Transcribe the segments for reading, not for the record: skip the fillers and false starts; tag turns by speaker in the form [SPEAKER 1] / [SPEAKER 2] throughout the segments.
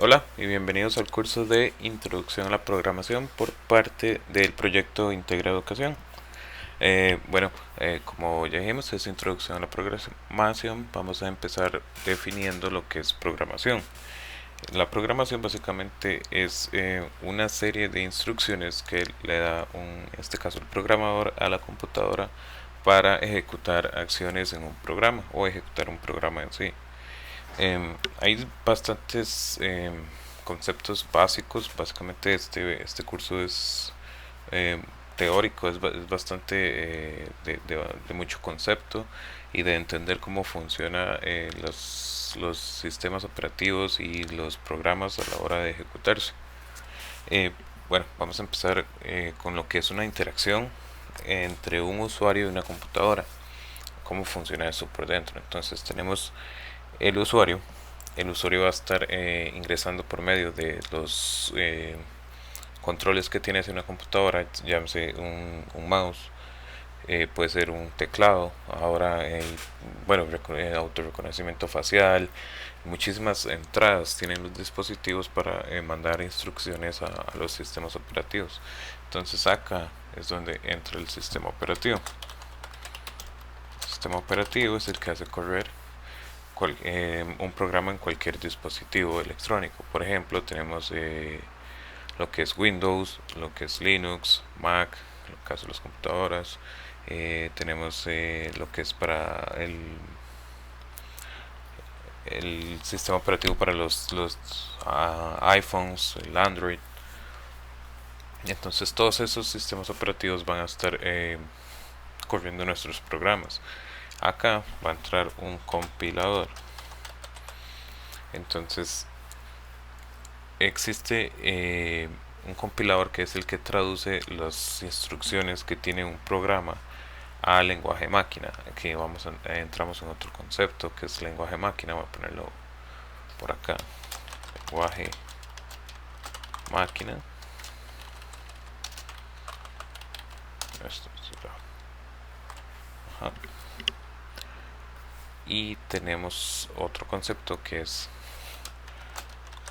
[SPEAKER 1] Hola y bienvenidos al curso de Introducción a la Programación por parte del proyecto Integra Educación. Como ya dijimos, es Introducción a la Programación. Vamos a empezar definiendo lo que es programación. La programación básicamente es una serie de instrucciones que le da, en este caso, el programador a la computadora para ejecutar acciones en un programa o ejecutar un programa en sí. Hay bastantes conceptos básicos. Básicamente este curso es em, teórico, es bastante de mucho concepto y de entender cómo funciona los sistemas operativos y los programas a la hora de ejecutarse. Eh, Vamos a empezar con lo que es una interacción entre un usuario y una computadora. Cómo funciona eso por dentro. Entonces tenemos el usuario. El usuario va a estar ingresando por medio de los controles que tiene hacia una computadora, llámese un mouse, puede ser un teclado, ahora autorreconocimiento facial, muchísimas entradas tienen los dispositivos para mandar instrucciones a los sistemas operativos. Entonces acá es donde entra el sistema operativo. El sistema operativo es el que hace correr un programa en cualquier dispositivo electrónico. Por ejemplo, tenemos lo que es Windows, lo que es Linux, Mac, en el caso de las computadoras. Tenemos lo que es para el sistema operativo para los iPhones, el Android. Entonces todos esos sistemas operativos van a estar corriendo nuestros programas. Acá va a entrar un compilador. Entonces existe un compilador que es el que traduce las instrucciones que tiene un programa a lenguaje máquina. Aquí entramos en otro concepto que es lenguaje máquina. Voy a ponerlo por acá, lenguaje máquina. Esto, ajá. Y tenemos otro concepto que es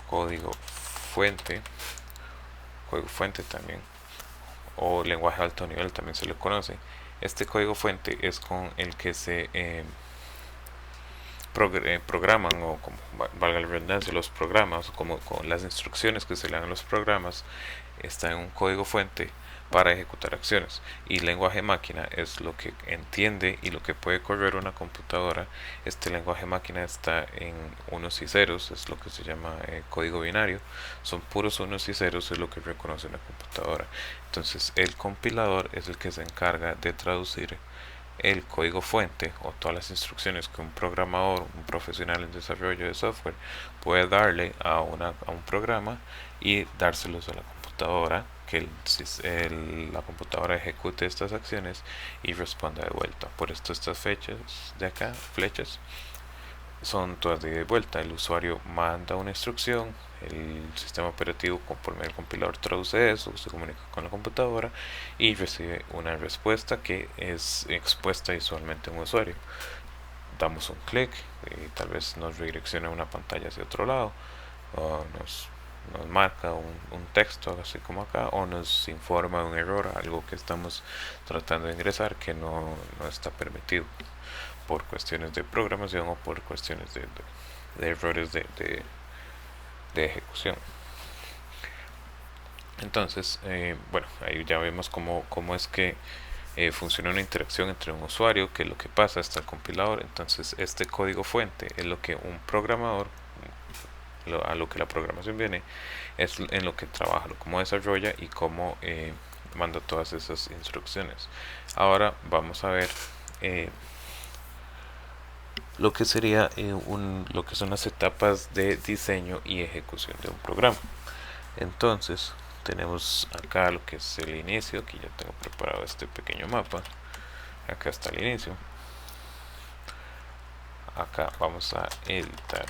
[SPEAKER 1] código fuente, código fuente también, o lenguaje de alto nivel también se le conoce. Este código fuente es con el que se programan, o como valga la redundancia, los programas, como con las instrucciones que se le dan a los programas, está en un código fuente para ejecutar acciones. Y lenguaje máquina es lo que entiende y lo que puede correr una computadora. Este lenguaje máquina está en unos y ceros, es lo que se llama código binario. Son puros unos y ceros, es lo que reconoce una computadora. Entonces el compilador es el que se encarga de traducir el código fuente o todas las instrucciones que un programador, un profesional en desarrollo de software puede darle a un programa y dárselos a la computadora, que la computadora ejecute estas acciones y responda de vuelta. Por esto estas fechas de acá, flechas, son todas de ida y vuelta. El usuario manda una instrucción, el sistema operativo por medio del compilador traduce eso, se comunica con la computadora y recibe una respuesta que es expuesta visualmente a un usuario. Damos un clic y tal vez nos redirecciona una pantalla hacia otro lado, o nos marca un texto así como acá, o nos informa de un error, algo que estamos tratando de ingresar que no está permitido por cuestiones de programación o por cuestiones de errores de ejecución. Entonces, ahí ya vemos cómo es que funciona una interacción entre un usuario, que es lo que pasa hasta el compilador. Entonces, este código fuente es lo que un programador, a lo que la programación viene, es en lo que trabaja, cómo desarrolla y cómo manda todas esas instrucciones. Ahora vamos a ver lo que sería lo que son las etapas de diseño y ejecución de un programa. Entonces tenemos acá lo que es el inicio. Aquí ya tengo preparado este pequeño mapa. Acá está el inicio. Acá vamos a editar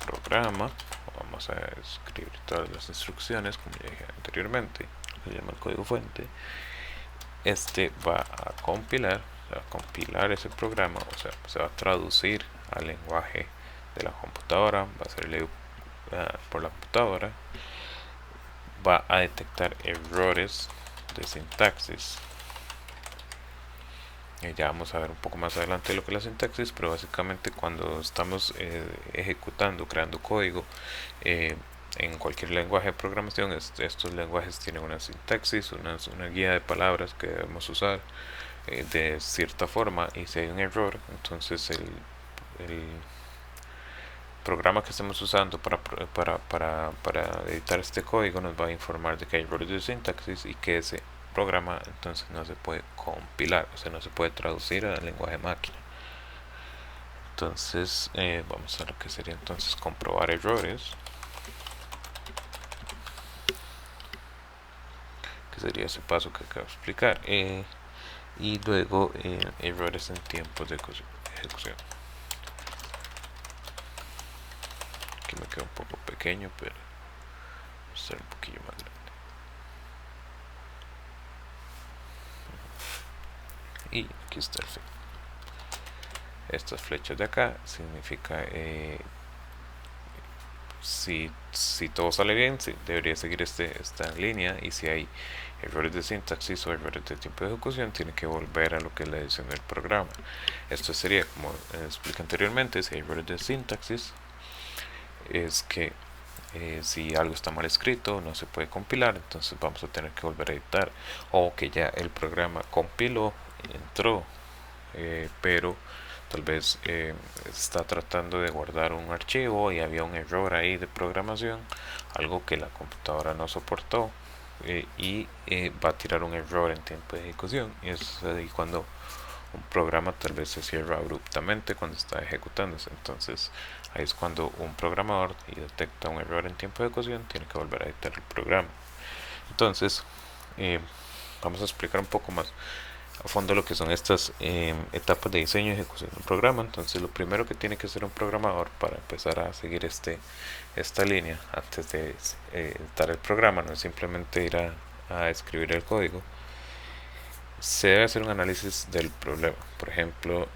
[SPEAKER 1] programa, vamos a escribir todas las instrucciones como ya dije anteriormente, se llama el código fuente. Este va a compilar ese programa, o sea, se va a traducir al lenguaje de la computadora, va a ser por la computadora, va a detectar errores de sintaxis. Ya vamos a ver un poco más adelante lo que es la sintaxis, pero básicamente cuando estamos ejecutando, creando código en cualquier lenguaje de programación, estos lenguajes tienen una sintaxis, una guía de palabras que debemos usar de cierta forma, y si hay un error, entonces el programa que estemos usando para editar este código nos va a informar de que hay errores de sintaxis y que ese programa entonces no se puede compilar, o sea, no se puede traducir al lenguaje máquina. Entonces vamos a lo que sería entonces comprobar errores, que sería ese paso que acabo de explicar, y luego errores en tiempos de ejecución. Aquí me queda un poco pequeño, pero va a ser un poquillo más grande. Y aquí está el fin. Estas flechas de acá significa si todo sale bien, debería seguir esta línea, y si hay errores de sintaxis o errores de tiempo de ejecución, tiene que volver a lo que es la edición del programa. Esto sería, como expliqué anteriormente, si hay errores de sintaxis, es que si algo está mal escrito, no se puede compilar, entonces vamos a tener que volver a editar, o que ya el programa compiló, entró, pero tal vez está tratando de guardar un archivo y había un error ahí de programación, algo que la computadora no soportó, y va a tirar un error en tiempo de ejecución, y es ahí cuando un programa tal vez se cierra abruptamente cuando está ejecutándose. Entonces ahí es cuando un programador detecta un error en tiempo de ejecución, tiene que volver a editar el programa. Entonces vamos a explicar un poco más a fondo lo que son estas etapas de diseño y ejecución de un programa. Entonces lo primero que tiene que hacer un programador para empezar a seguir esta línea antes de editar el programa, no es simplemente ir a escribir el código, se debe hacer un análisis del problema. Por ejemplo,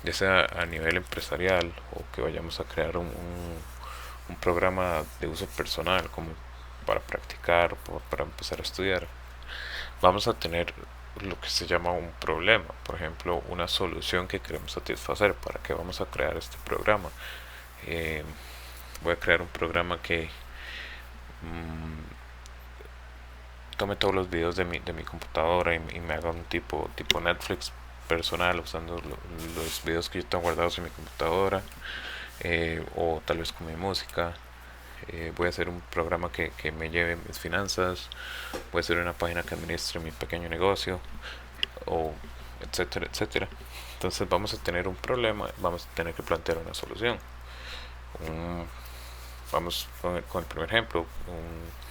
[SPEAKER 1] ya sea a nivel empresarial o que vayamos a crear un programa de uso personal, como para practicar o para empezar a estudiar, vamos a tener lo que se llama un problema, por ejemplo, una solución que queremos satisfacer. ¿Para qué vamos a crear este programa? Voy a crear un programa que tome todos los videos de mi computadora y me haga un tipo Netflix personal, usando los videos que yo tengo guardados en mi computadora, o tal vez con mi música. Voy a hacer un programa que me lleve mis finanzas, voy a hacer una página que administre mi pequeño negocio, o etcétera, etcétera. Entonces vamos a tener un problema, vamos a tener que plantear una solución. Vamos con el primer ejemplo, un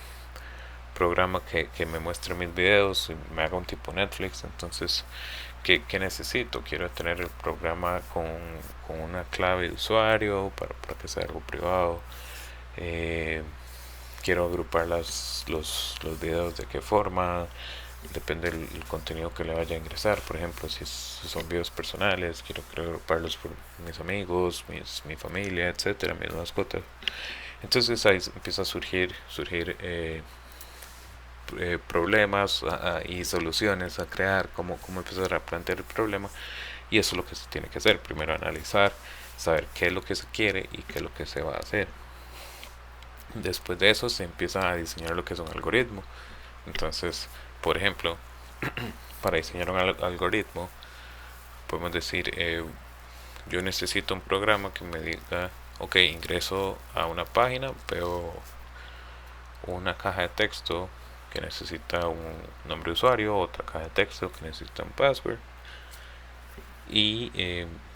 [SPEAKER 1] programa que me muestre mis videos y me haga un tipo Netflix. Entonces, ¿qué necesito? Quiero tener el programa con una clave de usuario para que sea algo privado. Quiero agrupar los videos de qué forma, depende del contenido que le vaya a ingresar. Por ejemplo, si son videos personales, quiero agruparlos por mis amigos, mi familia, etcétera, mis mascotas. Entonces ahí empieza a surgir problemas y soluciones a crear, cómo empezar a plantear el problema. Y eso es lo que se tiene que hacer: primero analizar, saber qué es lo que se quiere y qué es lo que se va a hacer. Después de eso se empieza a diseñar lo que es un algoritmo. Entonces, por ejemplo, para diseñar un algoritmo podemos decir, yo necesito un programa que me diga, ok, ingreso a una página, veo una caja de texto que necesita un nombre de usuario, otra caja de texto que necesita un password, y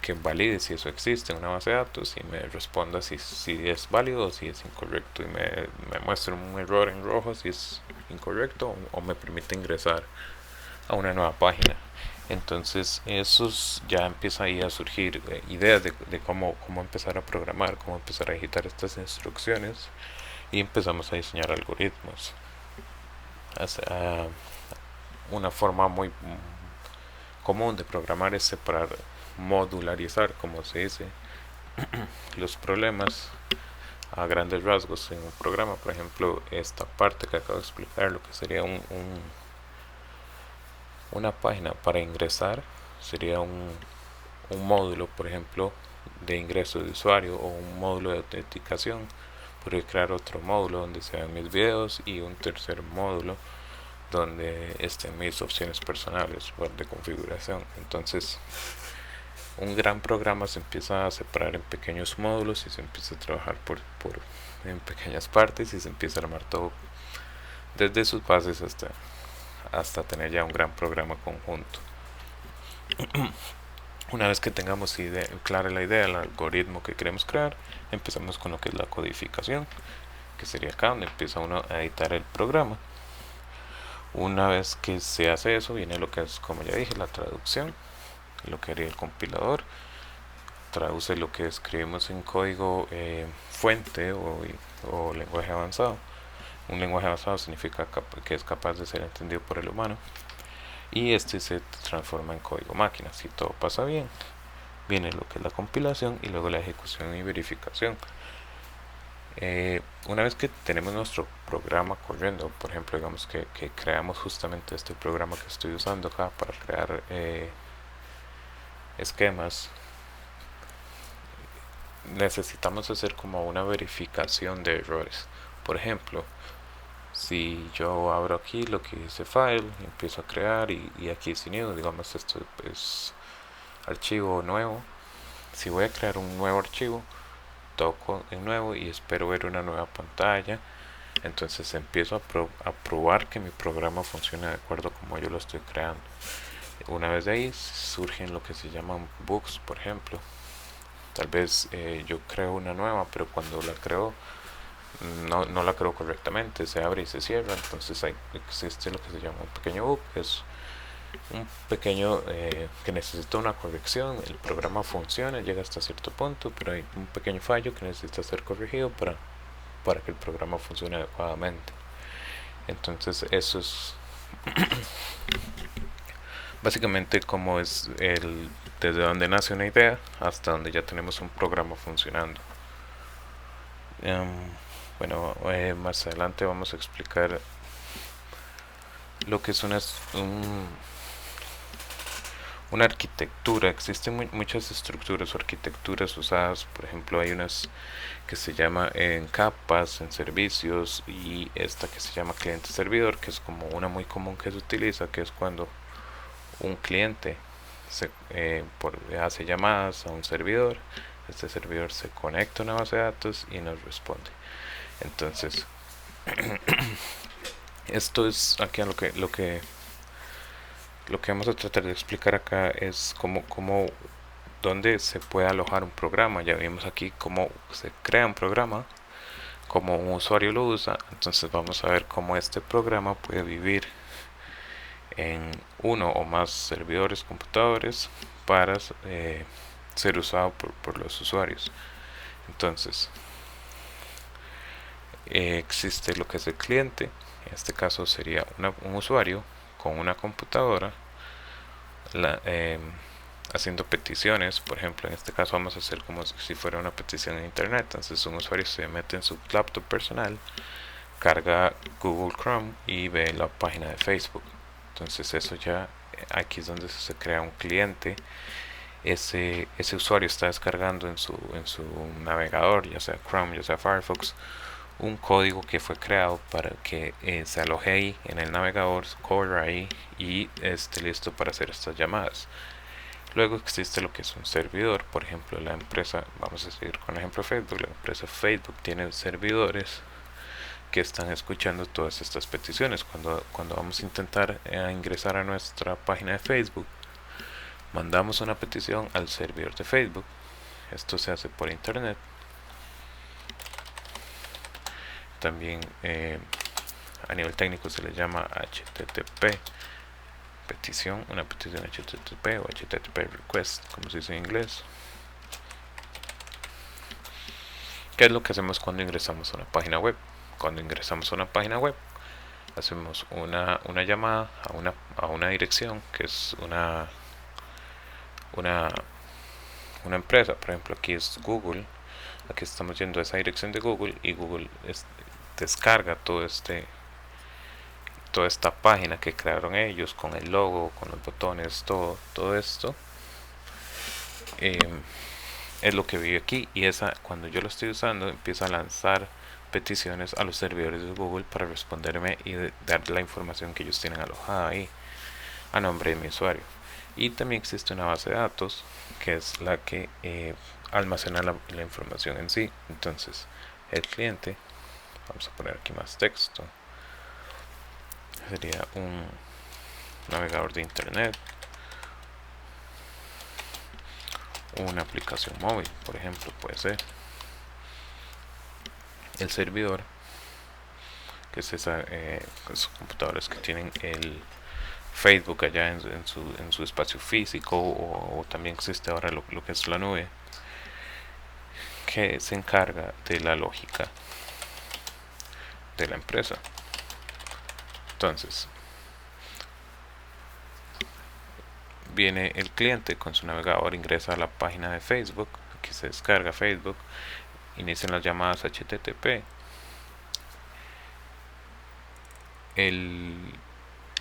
[SPEAKER 1] que valide si eso existe en una base de datos y me responda si es válido o si es incorrecto, y me muestre un error en rojo si es incorrecto, o me permite ingresar a una nueva página. Entonces esos ya empieza ahí a surgir ideas de cómo empezar a programar, cómo empezar a digitar estas instrucciones, y empezamos a diseñar algoritmos. Una forma muy común de programar es modularizar, como se dice, los problemas a grandes rasgos en un programa. Por ejemplo, esta parte que acabo de explicar, lo que sería una página para ingresar, sería un módulo, por ejemplo, de ingreso de usuario o un módulo de autenticación. Podría crear otro módulo donde se vean mis videos y un tercer módulo donde estén mis opciones personales de configuración. Entonces, un gran programa se empieza a separar en pequeños módulos y se empieza a trabajar en pequeñas partes y se empieza a armar todo desde sus bases hasta tener ya un gran programa conjunto. Una vez que tengamos clara la idea, el algoritmo que queremos crear, empezamos con lo que es la codificación, que sería acá donde empieza uno a editar el programa. Una vez que se hace eso, viene lo que es, como ya dije, la traducción, lo que haría el compilador. Traduce lo que escribimos en código fuente o lenguaje avanzado. Un lenguaje avanzado significa que es capaz de ser entendido por el humano. Y este se transforma en código máquina. Si todo pasa bien, viene lo que es la compilación y luego la ejecución y verificación. Una vez que tenemos nuestro programa corriendo, por ejemplo, digamos que creamos justamente este programa que estoy usando acá para crear esquemas, necesitamos hacer como una verificación de errores. Por ejemplo, si yo abro aquí lo que dice file, empiezo a crear y aquí sin new, digamos esto es archivo nuevo. Si voy a crear un nuevo archivo, toco en nuevo y espero ver una nueva pantalla. Entonces empiezo a probar que mi programa funcione de acuerdo como yo lo estoy creando. Una vez de ahí surgen lo que se llaman bugs, por ejemplo. Tal vez yo creo una nueva, pero cuando la creo no la creo correctamente, se abre y se cierra. Entonces existe lo que se llama un pequeño bug, que es un pequeño que necesita una corrección. El programa funciona, llega hasta cierto punto, pero hay un pequeño fallo que necesita ser corregido para que el programa funcione adecuadamente. Entonces eso es básicamente como es desde donde nace una idea hasta donde ya tenemos un programa funcionando. Bueno, más adelante vamos a explicar lo que es una arquitectura. Existen muchas estructuras o arquitecturas usadas. Por ejemplo, hay unas que se llama en capas, en servicios, y esta que se llama cliente-servidor, que es como una muy común que se utiliza, que es cuando un cliente hace llamadas a un servidor. Este servidor se conecta a una base de datos y nos responde. Entonces, esto es aquí lo que vamos a tratar de explicar acá es dónde se puede alojar un programa. Ya vimos aquí cómo se crea un programa, cómo un usuario lo usa. Entonces vamos a ver cómo este programa puede vivir en uno o más servidores, computadores, para ser usado por los usuarios. Entonces, existe lo que es el cliente. En este caso sería un usuario con una computadora haciendo peticiones. Por ejemplo, en este caso vamos a hacer como si fuera una petición en internet. Entonces un usuario se mete en su laptop personal, carga Google Chrome y ve la página de Facebook. Entonces eso ya aquí es donde se crea un cliente. Ese usuario está descargando en su navegador, ya sea Chrome, ya sea Firefox, un código que fue creado para que se aloje ahí en el navegador, corra ahí y esté listo para hacer estas llamadas. Luego existe lo que es un servidor. Por ejemplo, la empresa, vamos a seguir con el ejemplo de Facebook, la empresa Facebook tiene servidores que están escuchando todas estas peticiones. Cuando vamos a intentar ingresar a nuestra página de Facebook, mandamos una petición al servidor de Facebook. Esto se hace por internet. También a nivel técnico se le llama HTTP petición, una petición HTTP o HTTP request, como se dice en inglés. ¿Qué es lo que hacemos cuando ingresamos a una página web? Cuando ingresamos a una página web, hacemos una llamada a una dirección que es una empresa. Por ejemplo, aquí es Google. aquí estamos yendo a esa dirección de Google y Google descarga toda esta página que crearon ellos con el logo, con los botones, todo esto. Es lo que vi aquí, y cuando yo lo estoy usando empieza a lanzar peticiones a los servidores de Google para responderme y dar la información que ellos tienen alojada ahí a nombre de mi usuario. Y también existe una base de datos que es la que almacena la información en sí. Entonces el cliente, vamos a poner aquí más texto, sería un navegador de internet, una aplicación móvil, por ejemplo, puede ser el servidor, que es esos computadores que tienen el Facebook allá en su espacio físico, o también existe ahora lo que es la nube, que se encarga de la lógica de la empresa. Entonces viene el cliente con su navegador, ingresa a la página de Facebook, aquí se descarga Facebook, inician las llamadas HTTP,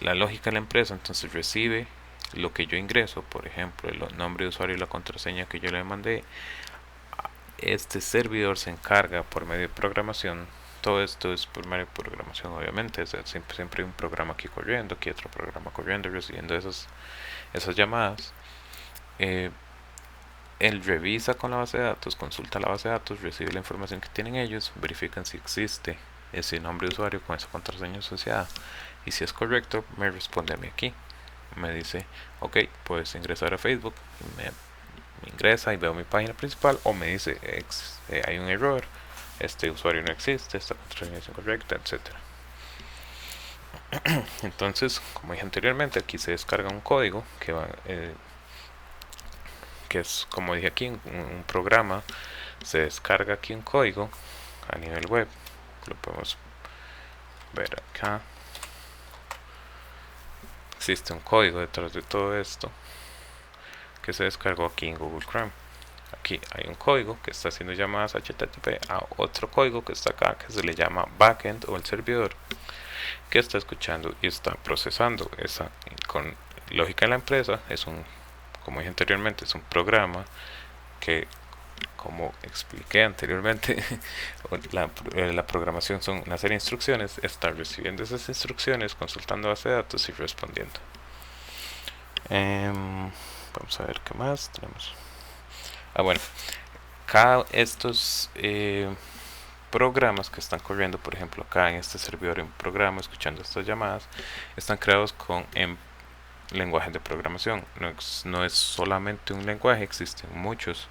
[SPEAKER 1] la lógica de la empresa entonces recibe lo que yo ingreso, por ejemplo el nombre de usuario y la contraseña que yo le mandé. Este servidor se encarga por medio de programación, todo esto es por medio de programación obviamente, siempre hay un programa aquí corriendo, aquí otro programa corriendo, recibiendo esas llamadas. Él revisa con la base de datos, consulta la base de datos, recibe la información que tienen ellos, verifican si existe ese nombre de usuario con esa contraseña asociada, y si es correcto me responde a mí aquí, me dice ok, puedes ingresar a Facebook, me ingresa y veo mi página principal, o me dice hay un error, este usuario no existe, esta contraseña es incorrecta, etcétera. Entonces, como dije anteriormente, aquí se descarga un código que es, como dije aquí, un programa. Se descarga aquí un código a nivel web, lo podemos ver acá. Existe un código detrás de todo esto que se descargó aquí en Google Chrome. Aquí hay un código que está haciendo llamadas HTTP a otro código que está acá, que se le llama backend, o el servidor, que está escuchando y está procesando esa con lógica de la empresa. Como dije anteriormente, es un programa que, como expliqué anteriormente, la programación son una serie de instrucciones, está recibiendo esas instrucciones, consultando base de datos y respondiendo. Vamos a ver qué más tenemos. Bueno, cada estos programas que están corriendo, por ejemplo acá en este servidor, en programa, escuchando estas llamadas, están creados en lenguajes de programación. No es solamente un lenguaje, existen muchos.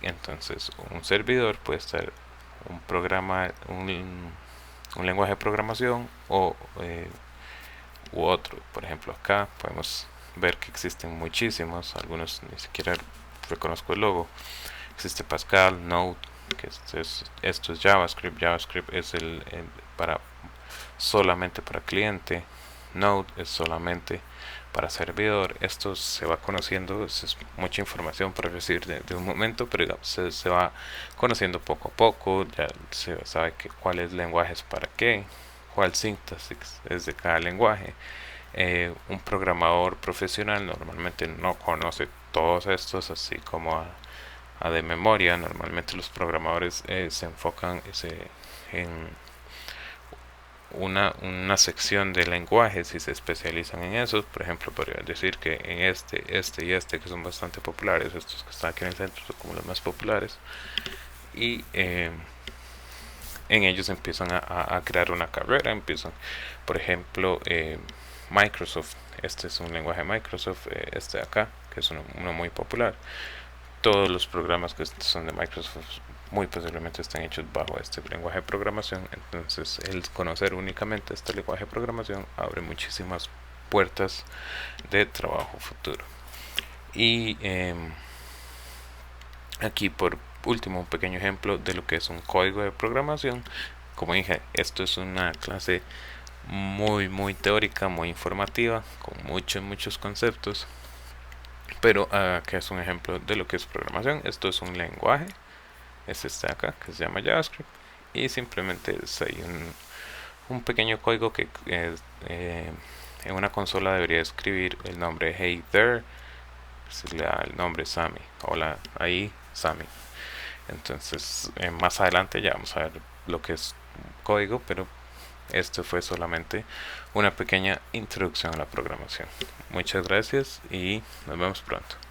[SPEAKER 1] Entonces un servidor puede estar un programa, un lenguaje de programación u otro. Por ejemplo acá podemos ver que existen muchísimos, algunos ni siquiera reconozco el logo. Existe Pascal, Node, que esto es JavaScript. JavaScript es solamente para cliente. Node es solamente para servidor. Esto se va conociendo, es mucha información para recibir de un momento, pero digamos, se va conociendo poco a poco. Ya se sabe cuáles lenguajes para qué, cuál sintaxis es de cada lenguaje. Un programador profesional normalmente no conoce todos estos así como de memoria. Normalmente los programadores se enfocan en una sección de lenguajes y se especializan en esos. Por ejemplo, podría decir que en este y este, que son bastante populares, estos que están aquí en el centro son como los más populares, y en ellos empiezan a crear una carrera. Empiezan, por ejemplo, Microsoft. Este es un lenguaje de Microsoft, este de acá, que es uno muy popular. Todos los programas que son de Microsoft muy posiblemente están hechos bajo este lenguaje de programación. Entonces el conocer únicamente este lenguaje de programación abre muchísimas puertas de trabajo futuro. Y aquí por último un pequeño ejemplo de lo que es un código de programación. Como dije, esto es una clase muy teórica, muy informativa, con muchos conceptos, pero que es un ejemplo de lo que es programación. Esto es un lenguaje es este de acá que se llama JavaScript, y simplemente es ahí un pequeño código que en una consola debería escribir el nombre hey there, se le da el nombre Sammy, hola ahí Sammy. Entonces más adelante ya vamos a ver lo que es código, pero esto fue solamente una pequeña introducción a la programación. Muchas gracias y nos vemos pronto.